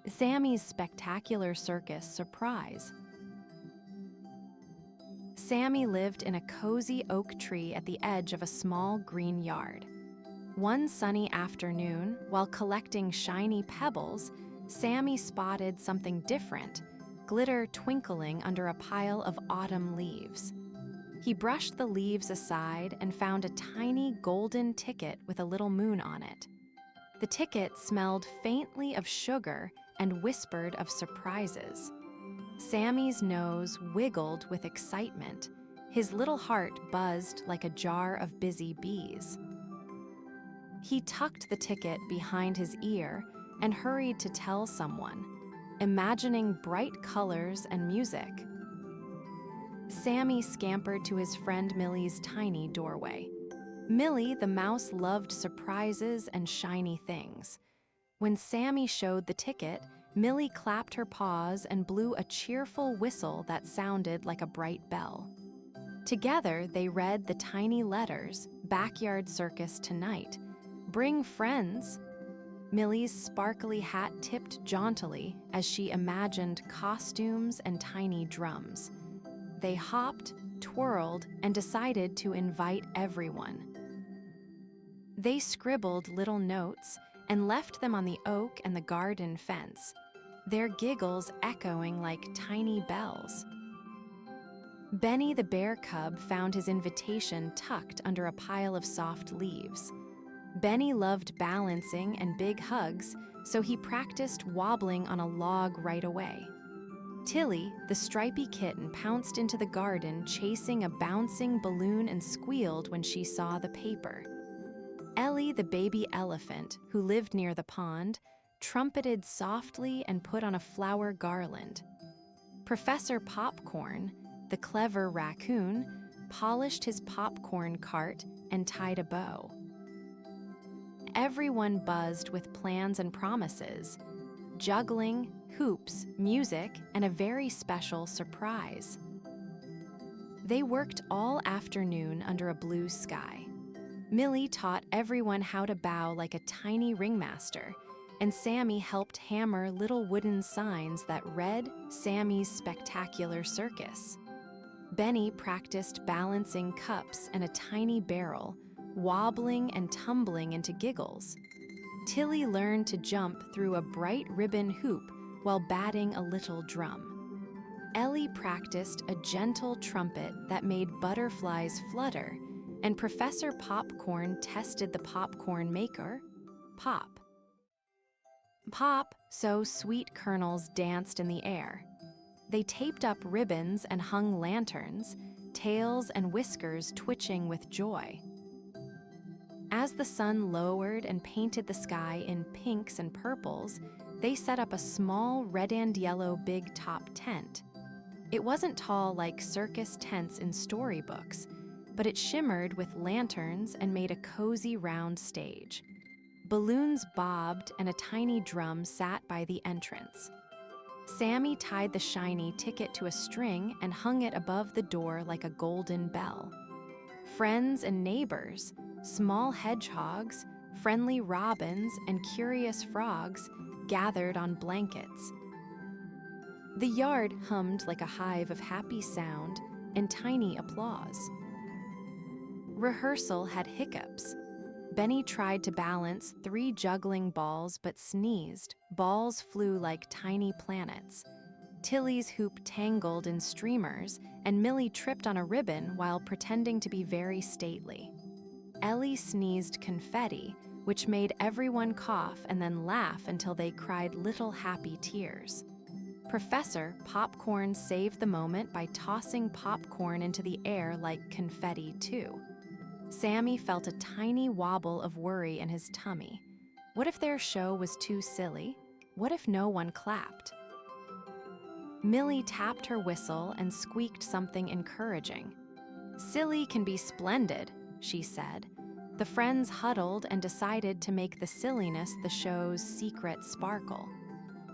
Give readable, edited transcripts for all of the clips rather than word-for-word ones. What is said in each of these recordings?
Sammy's spectacular circus surprise. Sammy lived in a cozy oak tree at the edge of a small green yard. One sunny afternoon, while collecting shiny pebbles, Sammy spotted something different, glitter twinkling under a pile of autumn leaves. He brushed the leaves aside and found a tiny golden ticket with a little moon on it. The ticket smelled faintly of sugar and whispered of surprises. Sammy's nose wiggled with excitement. His little heart buzzed like a jar of busy bees. He tucked the ticket behind his ear and hurried to tell someone, imagining bright colors and music. Sammy scampered to his friend Millie's tiny doorway. Millie, the mouse, loved surprises and shiny things. When Sammy showed the ticket, Millie clapped her paws and blew a cheerful whistle that sounded like a bright bell. Together, they read the tiny letters, "Backyard Circus tonight. Bring friends." Millie's sparkly hat tipped jauntily as she imagined costumes and tiny drums. They hopped, twirled, and decided to invite everyone. They scribbled little notes and left them on the oak and the garden fence, their giggles echoing like tiny bells. Benny the bear cub found his invitation tucked under a pile of soft leaves. Benny loved balancing and big hugs, so he practiced wobbling on a log right away. Tilly, the stripy kitten, pounced into the garden chasing a bouncing balloon and squealed when she saw the paper. Ellie, the baby elephant, who lived near the pond, trumpeted softly and put on a flower garland. Professor Popcorn, the clever raccoon, polished his popcorn cart and tied a bow. Everyone buzzed with plans and promises, juggling, hoops, music, and a very special surprise. They worked all afternoon under a blue sky. Millie taught everyone how to bow like a tiny ringmaster, and Sammy helped hammer little wooden signs that read Sammy's Spectacular Circus. Benny practiced balancing cups and a tiny barrel, wobbling and tumbling into giggles. Tilly learned to jump through a bright ribbon hoop while batting a little drum. Ellie practiced a gentle trumpet that made butterflies flutter, and Professor Popcorn tested the popcorn maker, Pop. Pop, so sweet kernels danced in the air. They taped up ribbons and hung lanterns, tails and whiskers twitching with joy. As the sun lowered and painted the sky in pinks and purples, they set up a small red and yellow big top tent. It wasn't tall like circus tents in storybooks, but it shimmered with lanterns and made a cozy round stage. Balloons bobbed and a tiny drum sat by the entrance. Sammy tied the shiny ticket to a string and hung it above the door like a golden bell. Friends and neighbors, small hedgehogs, friendly robins, and curious frogs gathered on blankets. The yard hummed like a hive of happy sound and tiny applause. Rehearsal had hiccups. Benny tried to balance 3 juggling balls but sneezed. Balls flew like tiny planets. Tilly's hoop tangled in streamers, and Millie tripped on a ribbon while pretending to be very stately. Ellie sneezed confetti, which made everyone cough and then laugh until they cried little happy tears. Professor Popcorn saved the moment by tossing popcorn into the air like confetti, too. Sammy felt a tiny wobble of worry in his tummy. What if their show was too silly? What if no one clapped? Millie tapped her whistle and squeaked something encouraging. "Silly can be splendid," she said. The friends huddled and decided to make the silliness the show's secret sparkle.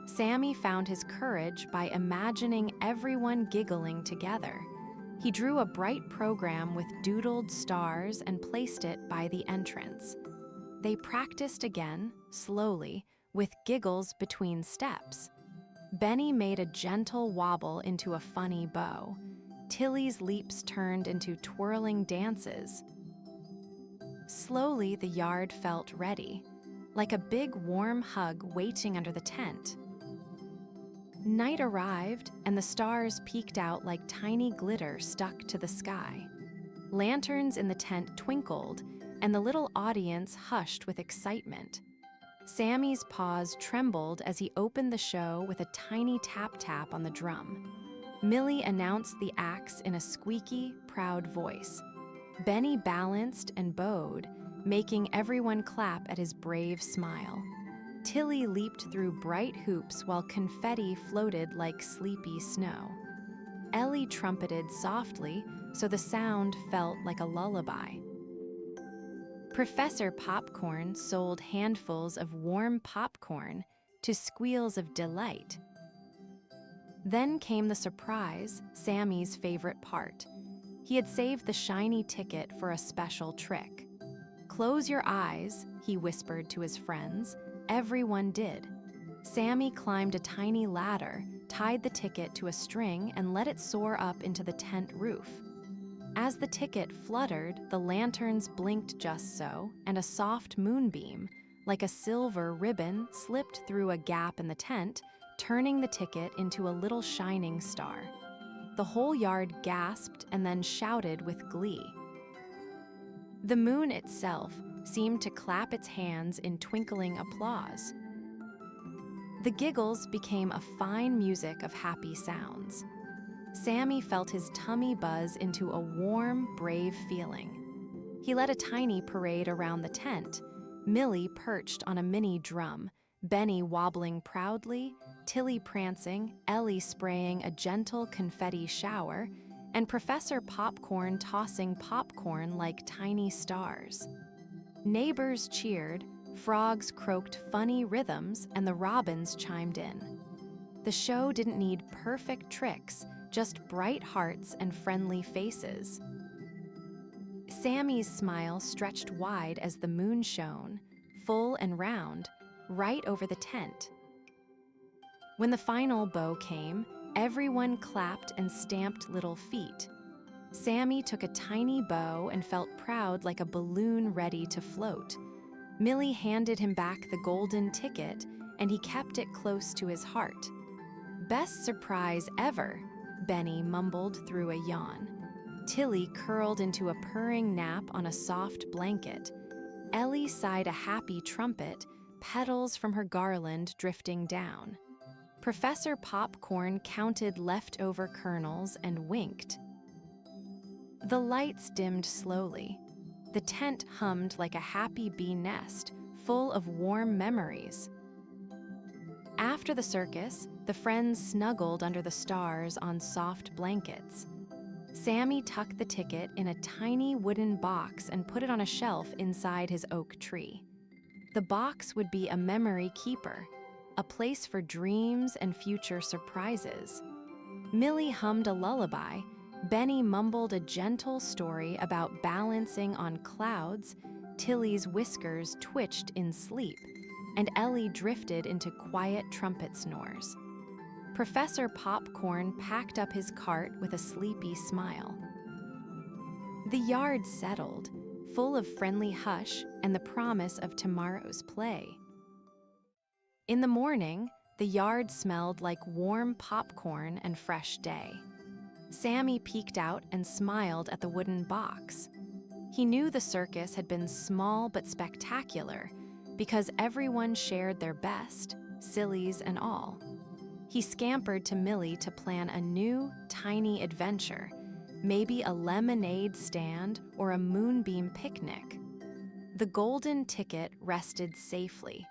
Sammy found his courage by imagining everyone giggling together. He drew a bright program with doodled stars and placed it by the entrance. They practiced again, slowly, with giggles between steps. Benny made a gentle wobble into a funny bow. Tilly's leaps turned into twirling dances. Slowly, the yard felt ready, like a big warm hug waiting under the tent. Night arrived, and the stars peeked out like tiny glitter stuck to the sky. Lanterns in the tent twinkled, and the little audience hushed with excitement. Sammy's paws trembled as he opened the show with a tiny tap-tap on the drum. Millie announced the acts in a squeaky, proud voice. Benny balanced and bowed, making everyone clap at his brave smile. Tilly leaped through bright hoops while confetti floated like sleepy snow. Ellie trumpeted softly, so the sound felt like a lullaby. Professor Popcorn sold handfuls of warm popcorn to squeals of delight. Then came the surprise, Sammy's favorite part. He had saved the shiny ticket for a special trick. "Close your eyes," he whispered to his friends. Everyone did. Sammy climbed a tiny ladder, tied the ticket to a string, and let it soar up into the tent roof. As the ticket fluttered, the lanterns blinked just so, and a soft moonbeam, like a silver ribbon, slipped through a gap in the tent, turning the ticket into a little shining star. The whole yard gasped and then shouted with glee. The moon itself seemed to clap its hands in twinkling applause. The giggles became a fine music of happy sounds. Sammy felt his tummy buzz into a warm, brave feeling. He led a tiny parade around the tent, Millie perched on a mini drum, Benny wobbling proudly, Tilly prancing, Ellie spraying a gentle confetti shower, and Professor Popcorn tossing popcorn like tiny stars. Neighbors cheered, frogs croaked funny rhythms, and the robins chimed in. The show didn't need perfect tricks, just bright hearts and friendly faces. Sammy's smile stretched wide as the moon shone, full and round, right over the tent. When the final bow came, everyone clapped and stamped little feet. Sammy took a tiny bow and felt proud like a balloon ready to float. Millie handed him back the golden ticket, and he kept it close to his heart. "Best surprise ever," Benny mumbled through a yawn. Tilly curled into a purring nap on a soft blanket. Ellie sighed a happy trumpet, petals from her garland drifting down. Professor Popcorn counted leftover kernels and winked. The lights dimmed slowly. The tent hummed like a happy bee nest, full of warm memories. After the circus, the friends snuggled under the stars on soft blankets. Sammy tucked the ticket in a tiny wooden box and put it on a shelf inside his oak tree. The box would be a memory keeper, a place for dreams and future surprises. Millie hummed a lullaby, Benny mumbled a gentle story about balancing on clouds, Tilly's whiskers twitched in sleep, and Ellie drifted into quiet trumpet snores. Professor Popcorn packed up his cart with a sleepy smile. The yard settled, full of friendly hush and the promise of tomorrow's play. In the morning, the yard smelled like warm popcorn and fresh day. Sammy peeked out and smiled at the wooden box. He knew the circus had been small but spectacular because everyone shared their best, sillies and all. He scampered to Millie to plan a new, tiny adventure, maybe a lemonade stand or a moonbeam picnic. The golden ticket rested safely,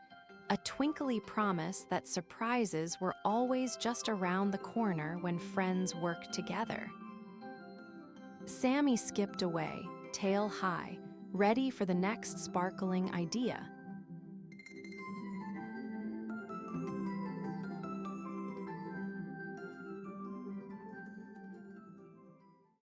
a twinkly promise that surprises were always just around the corner when friends worked together. Sammy skipped away, tail high, ready for the next sparkling idea.